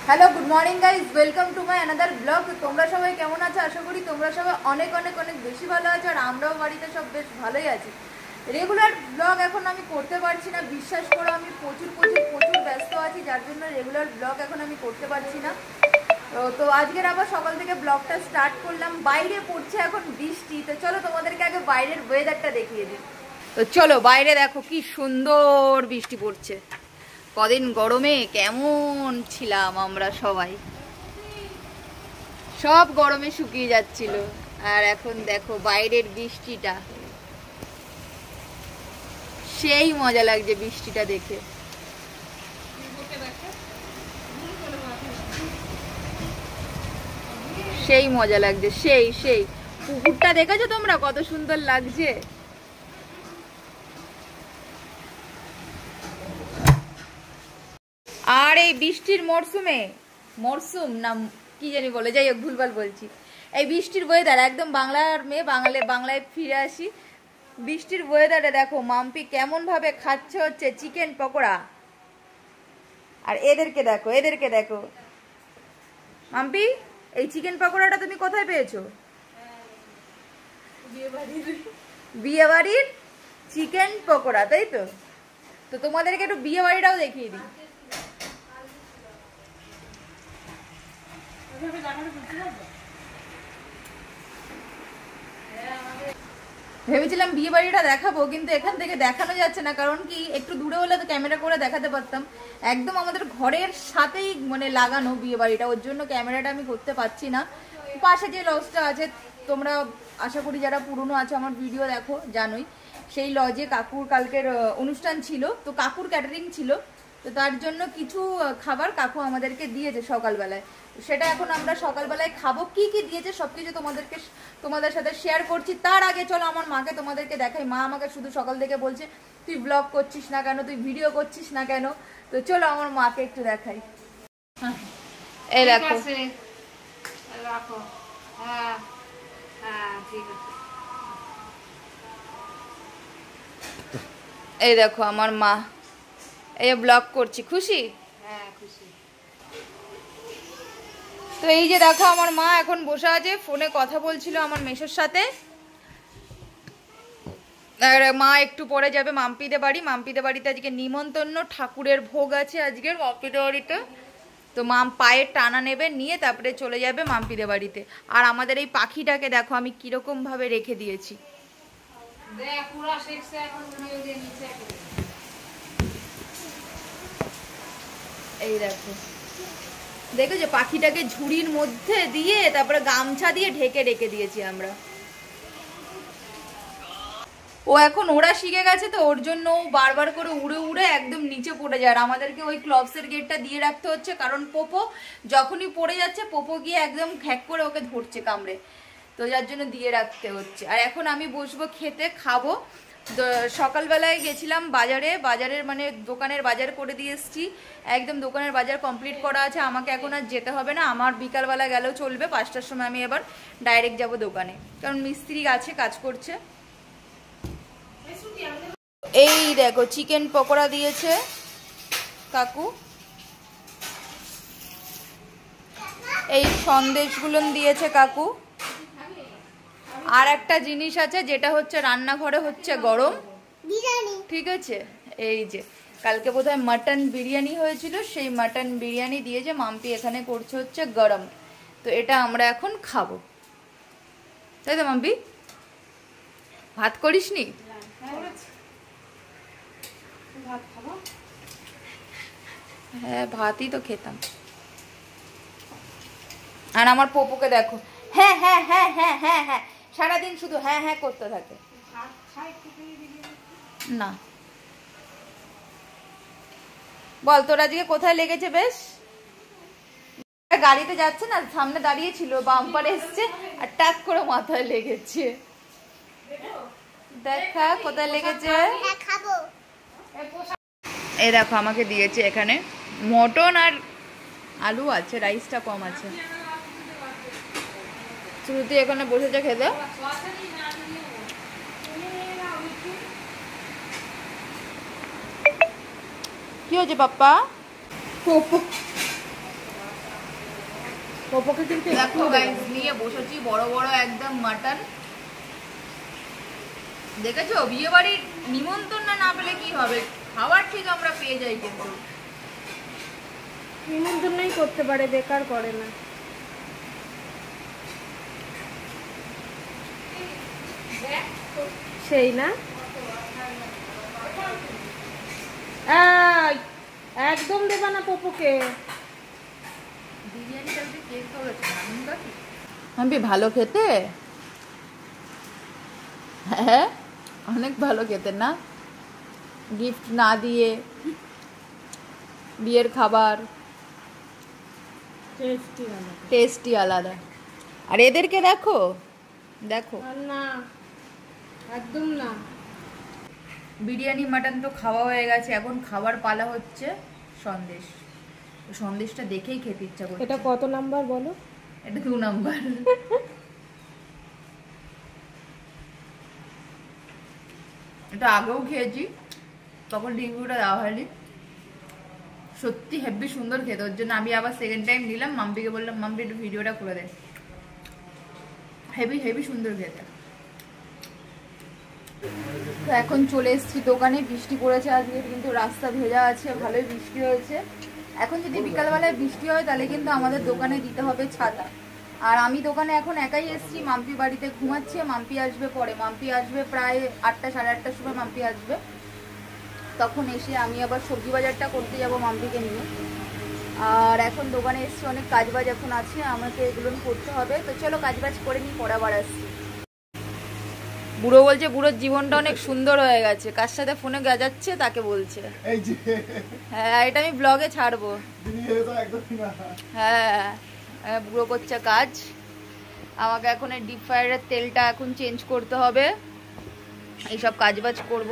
Hello good morning guys, welcome to my another blog. তোমরা সবাই কেমন আছো? আশা করি তোমরা সবাই অনেক অনেক অনেক বেশি ভালো আছো, আর আমরাও বাড়িতে সব বেশ ভালোই আছি। রেগুলার ব্লগ এখন আমি করতে পারছি না, বিশ্বাস করো আমি প্রচুর ব্যস্ত আছি, যার জন্য রেগুলার ব্লগ এখন আমি করতে পারছি না। তো আজকের আবার সকাল থেকে ব্লগটা স্টার্ট করলাম। বাইরে পড়ছে এখন বৃষ্টি, তো চলো তোমাদেরকে আগে বাইরের ওয়েদারটা দেখিয়ে দিই। তো চলো বাইরে দেখো কি সুন্দর বৃষ্টি পড়ছে। কদিন গরমে কেমন ছিলাম আমরা সবাই, সব গরমে শুকিয়ে যাচ্ছিল, আর এখন দেখো বাইরের বৃষ্টিটা, সেই মজা লাগছে বৃষ্টিটা দেখে। সেই মজা লাগছে, সেই সেই পুকুরটা দেখেছো তোমরা কত সুন্দর লাগছে। আর এই বৃষ্টির মরশুম না কি জানি বলে, যাই হোক ভুলভাল বলছি। এই বৃষ্টির ওয়েদার একদম বাংলার মেয়ে, বাংলায় ফিরে আসি। বৃষ্টির ওয়েদারে দেখো মাম্পি কেমন ভাবে খাচ্ছে হচ্ছে চিকেন পকোড়া। আর এদেরকে দেখো মাম্পি, এই চিকেন পকোড়াটা তুমি কোথায় পেয়েছো? বিয়ে বাড়ির চিকেন পকোড়া, তাই তো? তো তোমাদেরকে একটু বিয়ে বাড়িটাও দেখিয়ে দিই। ভেবেছিলাম বিয়ে বাড়িটা দেখাবো, কিন্তু এখান থেকে দেখানো যাচ্ছে না, কারণ কি একটু দূরে হলে তো ক্যামেরা করে দেখাতে পারতাম। একদম আমাদের ঘরের সাথেই মানে লাগানো বিয়ে বাড়িটা, ওর জন্য ক্যামেরাটা আমি করতে পারছি না। পাশে যে লজটা আছে, তোমরা আশা করি যারা পুরনো আছে আমার ভিডিও দেখো জানোই, সেই লজে কাকুর কালকের অনুষ্ঠান ছিল, তো কাকুর ক্যাটারিং ছিল, তো তার জন্য কিছু খাবার কাকু আমাদেরকে দিয়েছে সকালবেলায়। সেটা এখন আমরা সকালবেলায় খাবো। কি কি দিয়েছে সবকিছু তোমাদের সাথে শেয়ার করছি। তার আগে চলো আমার মাকে তোমাদেরকে দেখাই। মা আমাকে শুধু সকাল থেকে বলছে তুই ব্লগ করছিস না কেন, তুই ভিডিও করছিস না কেন। তো চলো আমার মাকে একটু দেখাই। এই দেখো, এই দেখো আমার মা, এই ব্লগ করছি। খুশি? হ্যাঁ খুশি। তো এই যে দেখো আমার মা এখন বসে আছে, ফোনে কথা বলছিল আমার মেসোর সাথে। আর মা একটু পরে যাবে মাম্পিদের বাড়িতে আজকে নিমন্ত্রণ, ঠাকুরের ভোগ আছে আজকে মাম্পিদের বাড়িতে। তো মাম পায়ের টানা নেবে, নিয়ে তারপরে চলে যাবে মাম্পিদের বাড়িতে। আর আমাদের এই পাখিটাকে দেখো আমি কিরকম ভাবে রেখে দিয়েছি। এই দেখো, দেখেছো পাখিটাকে ঝুড়ির মধ্যে দিয়ে তারপরে গামছা দিয়ে ঢেকে রেখে দিয়েছি আমরা। ও এখন ওরা শিখে গেছে, তো ওর জন্য বারবার করে উড়ে উড়ে একদম নিচে পড়ে যায়। আর আমাদেরকে ওই ক্লবসের গেটটা দিয়ে রাখতে হচ্ছে, কারণ পোপো যখনই পড়ে যাচ্ছে পোপো গিয়ে একদম ঘ্যাক করে ওকে ধরছে কামড়ে, তো যার জন্য দিয়ে রাখতে হচ্ছে। আর এখন আমি বসবো খেতে, খাবো। সকালবেলায় গেছিলাম বাজারের মানে দোকানের বাজার করে দিয়ে এসেছি, একদম দোকানের বাজার কমপ্লিট করা আছে। আমাকে এখন আর যেতে হবে না, আমার বিকালবেলা গেলেও চলবে। 5টার সময় আমি এবার ডাইরেক্ট যাব দোকানে, কারণ মিস্ত্রি আছে, কাজ করছে। এই দেখো চিকেন পকোড়া দিয়েছে কাকু, এই সন্দেশগুলো দিয়েছে কাকু। আর একটা জিনিস আছে যেটা হচ্ছে রান্নাঘরে হচ্ছে গরম বিরিয়ানি, ঠিক আছে? এই যে কালকে বোধহয় মাটন বিরিয়ানি হয়েছিল, সেই মাটন বিরিয়ানি দিয়েছে মাম্পি, এখানে করছে হচ্ছে গরম। তো এটা আমরা এখন খাবো, তাই তো মাম্পি? ভাত করিসনি? হ্যাঁ ভাতই তো খেতাম। আর আমার পপুকে দেখো, হ্যাঁ হ্যাঁ হ্যাঁ হ্যাঁ হ্যাঁ হ্যাঁ সারাদিন শুধু হ্যাঁ হ্যাঁ করতে থাকে। না বল তোর আজকে কোথায় লেগেছে? বেশ গাড়িতে যাচ্ছে না, সামনে দাঁড়িয়ে ছিল, বাম্পার এসছে আর টাক করে মাথায় লেগেছে। দেখা কোথায় লেগেছে। এই দেখো আমাকে দিয়েছে এখানে মটন আর আলু আছে, রাইসটা কম আছে। শ্রুতি এখানে বসেছে খেতে। কি হয়েছে পাপ্পা? পপোকে কিন্তু দেখো গাইস নিয়ে বসেছি বড় বড় একদম মাটন। দেখেছো বিয়ে বাড়ির নিমন্ত্রণ না পেলে কি হবে, খাবার ঠিক আমরা পেয়ে যাই, কিন্তু নিমন্ত্রণই করতে পারে, বেকার করে না। সেই না একদম দেবা না পপুকে। আমি ভালো খেতে, হ্যাঁ অনেক ভালো খেতে না, গিফট না দিয়ে বিয়ের খাবার টেস্টি আলাদা। আর এদেরকে দেখো দেখো না একদম না। বিরিয়ানি মাটন তো খাওয়া হয়ে গেছে, এখন খাবার পালা হচ্ছে সন্দেশ। সন্দেশটা দেখেই খেতে ইচ্ছা করছে। এটা কত নাম্বার বলো? এটা 2 নাম্বার। এটা আগেও খেয়েছি, তখন রিভিউটা দেওয়া হয়নি। সত্যি হেভি সুন্দর খেতে, ওর জন্য আমি আবার সেকেন্ড টাইম নিলাম। মাম্পিকে বললাম মাম্পি একটু ভিডিওটা করে দে, হেভি হেভি সুন্দর খেতে। তো এখন চলে এসেছি দোকানে, বৃষ্টি পড়েছে আজকে, কিন্তু রাস্তা ভেজা আছে, ভালোই বৃষ্টি হয়েছে। এখন যদি বিকালবেলায় বৃষ্টি হয় তাহলে কিন্তু আমাদের দোকানে দিতে হবে ছাতা। আর আমি দোকানে এখন একাই এসেছি, মাম্পি বাড়িতে ঘুমাচ্ছে, মাম্পি আসবে পরে। মাম্পি আসবে প্রায় 8টা সাড়ে 8টার সময় মাম্পি আসবে, তখন এসে আমি আবার সবজি বাজারটা করতে যাব মাম্পিকে নিয়ে। আর এখন দোকানে এসেছি, অনেক কাজবাজ এখন আছে, আমাকে এগুলো করতে হবে। তো চলো কাজবাজ করে নিই, পরে আবার আসছি। বুড়ো বলছে বুড়োর জীবনটা অনেক সুন্দর হয়ে গেছে, কার সাথে ফোনে গাজাচ্ছে তাকে বলছে। হ্যাঁ এটা আমি ব্লগে ছাড়বো। হ্যাঁ বুড়ো করছে কাজ, আমাকে এখন এই ডিপ ফ্রায়ারের তেলটা এখন চেঞ্জ করতে হবে, এইসব কাজবাজ করব।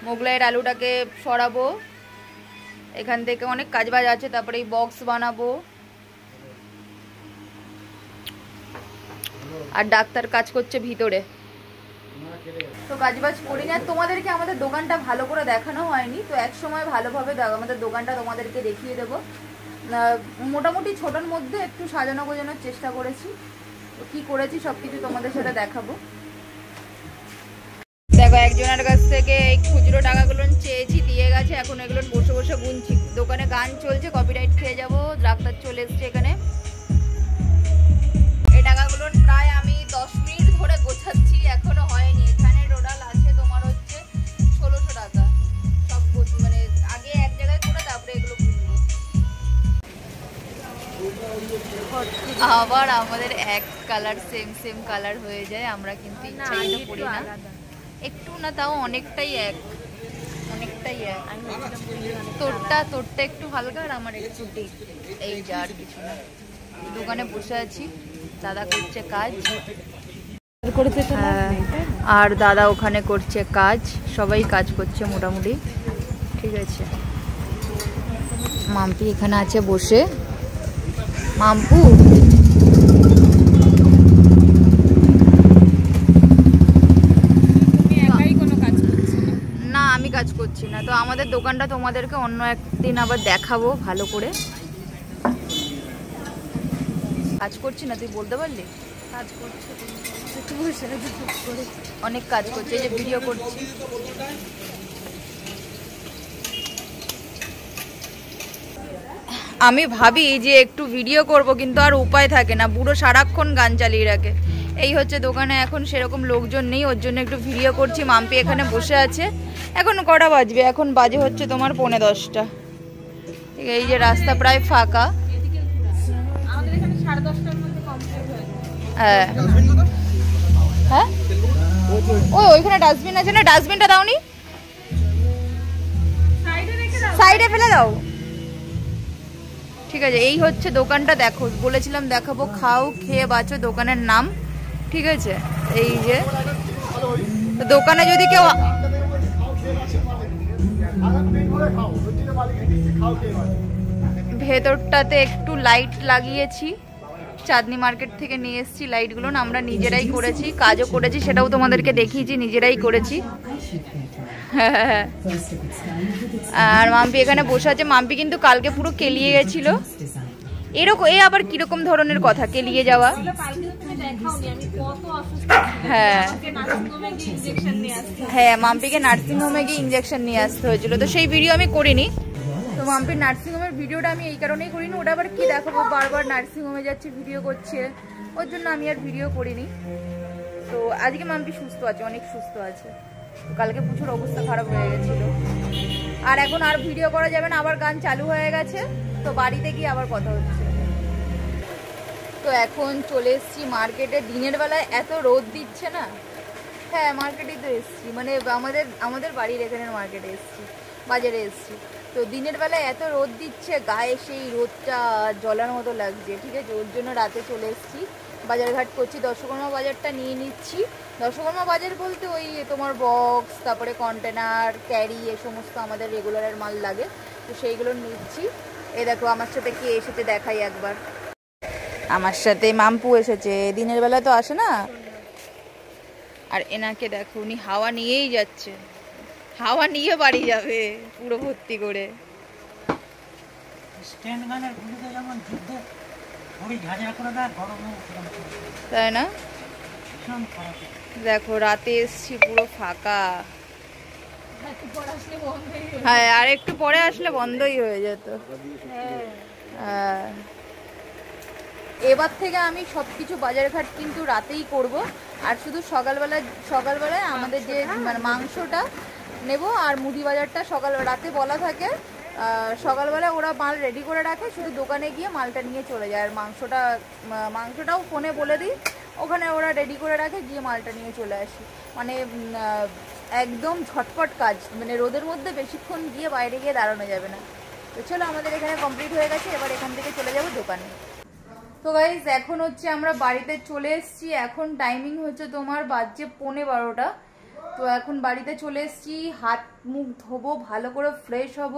মোগলাইয়ের আলুটাকে সরাবো, এখান থেকে অনেক কাজবাজ আছে। তারপরে এই বক্স বানাবো, আর ডাক্তার কাজ করছে ভিতরে। তো কাজবাজ করি না, তোমাদেরকে আমাদের দোকানটা ভালো করে দেখানো হয়নি, তো এক সময় ভালোভাবে আমাদের দোকানটা তোমাদেরকে দেখিয়ে দেবো। মোটামুটি ছোটোর মধ্যে একটু সাজানো গোজানোর চেষ্টা করেছি, তো কী করেছি সব কিছু তোমাদের সাথে দেখাবো। দেখো একজনের কাছ থেকে এই খুচরো টাকাগুলো চেয়েছি, দিয়ে গেছে, এখন এগুলো বসে বসে গুনছি। দোকানে গান চলছে, কপিরাইট খেয়ে যাবো। ডাক্তার চলে এসছে এখানে। এই টাকাগুলো প্রায় আমি 10 মিনিট ধরে গোছাচ্ছি, এখনো হয়নি। এখানে টোটাল আছে তোমার হচ্ছে 1600 টাকা, সব মানে আগে এক জায়গায় করে তারপরে এগুলো গুনবো। আবার আমাদের এক কালার সেম কালার হয়ে যায়, আমরা কিন্তু ইচ্ছাই করি না, একটু না তাও অনেকটাই এক, অনেকটাই এক। তোরটা একটু হালকা আর আমার একটু ডিপ, এই যা আর কিছু না। দোকানে বসে আছি, দাদা করছে কাজ, আর দাদা ওখানে করছে কাজ, সবাই কাজ করছে মোটামুটি, ঠিক আছে। মাম্পি এখানে আছে বসে। মাম্পু না, আমি কাজ করছি না। তো আমাদের দোকানটা তোমাদেরকে অন্য একদিন আবার দেখাবো ভালো করে। কাজ করছি না, তুই বলতে পারলি? কাজ করছে, অনেক কাজ করছে, এই যে ভিডিও করছি। আমি ভাবি যে একটু ভিডিও করব, কিন্তু আর উপায় থাকে না, বুড়ো সারাক্ষণ গান চালিয়ে রাখে। এই হচ্ছে দোকানে এখন সেরকম লোকজন নেই, ওর জন্য একটু ভিডিও করছি। মাম্পি এখানে বসে আছে। এখন কটা বাজবে? এখন বাজে হচ্ছে তোমার 9:45। এই যে রাস্তা প্রায় ফাঁকা। হ্যাঁ হ্যাঁ ওইখানে ডাস্টবিন আছে না, ডাস্টবিনটা দাওনি, সাইডে ফেলে দাও। ঠিক আছে, এই হচ্ছে দোকানটা। দেখো বলেছিলাম দেখাবো, খাও খেয়ে বাঁচো, দোকানের নাম, ঠিক আছে। এই যে দোকানে যদি কেউ, ভেতরটাতে একটু লাইট লাগিয়েছি, চাঁদনি মার্কেট থেকে নিয়ে এসেছি লাইটগুলো, আমরা নিজেরাই করেছি, কাজও করেছি, সেটাও তোমাদেরকে দেখিয়েছি, নিজেরাই করেছি। আর মাম্পি এখানে বসে আছে। মাম্পি কিন্তু কালকে পুরো কেলিয়ে গেছিল, এরকম এ আবার কিরকম ধরনের কথা কেলিয়ে যাওয়া? হ্যাঁ হ্যাঁ, মাম্পিকে নার্সিং হোমে গিয়ে ইঞ্জেকশন নিয়ে আসতে হয়েছিল, তো সেই ভিডিও আমি করিনি। তো মাম্পির নার্সিং হোমের ভিডিওটা আমি এই কারণেই করিনি, ওটা আবার কি দেখাবো, বারবার নার্সিং হোমে যাচ্ছে ভিডিও করছে, ওর জন্য আমি আর ভিডিও করিনি। তো আজকে মাম্পি সুস্থ আছে, অনেক সুস্থ আছে। কালকে প্রচুর অবস্থা খারাপ হয়ে গেছিল, আর এখন আর ভিডিও করা যাবে না, আবার গান চালু হয়ে গেছে। তো বাড়িতে গিয়ে আবার কথা হচ্ছে। তো এখন চলে এসেছি মার্কেটে, দিনের বেলায় এত রোদ দিচ্ছে না। হ্যাঁ মার্কেটেই তো এসেছি, মানে আমাদের বাড়ির এখানের মার্কেটে এসেছি, বাজারে এসেছি। তো দিনের বেলায় এত রোদ দিচ্ছে, গায়ে সেই রোদটা জ্বলার মতো লাগছে, ঠিক আছে, ওর জন্য রাতে চলে এসেছি, বাজারঘাট করছি, দশকর্মা বাজারটা নিয়ে নিচ্ছি। দশকর্মা বাজার বলতে ওই তোমার বক্স, তারপরে কন্টেনার, ক্যারি, এ সমস্ত আমাদের রেগুলারের মাল লাগে, তো সেইগুলো নিচ্ছি। এ দেখো আমার সাথে কে এসেছে দেখাই একবার, আমার সাথে মাম্পু এসেছে, দিনের বেলা তো আসে না। আর এনাকে দেখো, উনি হাওয়া নিয়েই যাচ্ছে, হাওয়া নিয়ে বাড়ি যাবে পুরো ভর্তি করে। তাই না? দেখো রাতে এসছি পুরো ফাঁকা। হ্যাঁ আর একটু পরে আসলে বন্ধই হয়ে যেত। এবার থেকে আমি সবকিছু বাজারঘাট কিন্তু রাতেই করব, আর শুধু সকালবেলায় আমাদের যে মানে মাংসটা নেব আর মুদি বাজারটা রাতে বলা থাকে, সকালবেলা ওরা মাল রেডি করে রাখে, শুধু দোকানে গিয়ে মালটা নিয়ে চলে যায়। আর মাংসটাও ফোনে বলে দিই, ওখানে ওরা রেডি করে রাখে, গিয়ে মালটা নিয়ে চলে আসি। মানে একদম ঝটপট কাজ, মানে রোদের মধ্যে বেশিক্ষণ গিয়ে বাইরে গিয়ে দাঁড়ানো যাবে না। তো চলো আমাদের এখানে কমপ্লিট হয়ে গেছে, এবার এখান থেকে চলে যাবো দোকানে। তো গাইজ এখন হচ্ছে আমরা বাড়িতে চলে এসেছি, এখন টাইমিং হচ্ছে তোমার বাজছে 11:15। তো এখন বাড়িতে চলে এসেছি, হাত মুখ ধোবো, ভালো করে ফ্রেশ হব,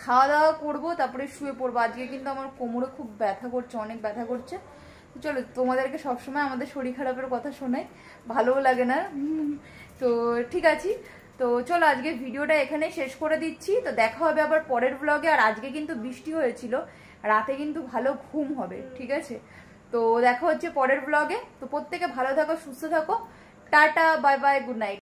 খাওয়া দাওয়া করবো, তারপরে শুয়ে পড়বো। আজকে কিন্তু আমার কোমরে খুব ব্যথা করছে, অনেক ব্যথা করছে। চলো, তোমাদেরকে সবসময় আমাদের শরীর খারাপের কথা শোনাই, ভালোও লাগে না, তো ঠিক আছে। তো চলো আজকে ভিডিওটা এখানে শেষ করে দিচ্ছি, তো দেখা হবে আবার পরের ব্লগে। আর আজকে কিন্তু বৃষ্টি হয়েছিল, রাতে কিন্তু ভালো ঘুম হবে, ঠিক আছে। তো দেখা হচ্ছে পরের ব্লগে। তো প্রত্যেকে ভালো থাকো, সুস্থ থাকো, tata, bye bye, good night.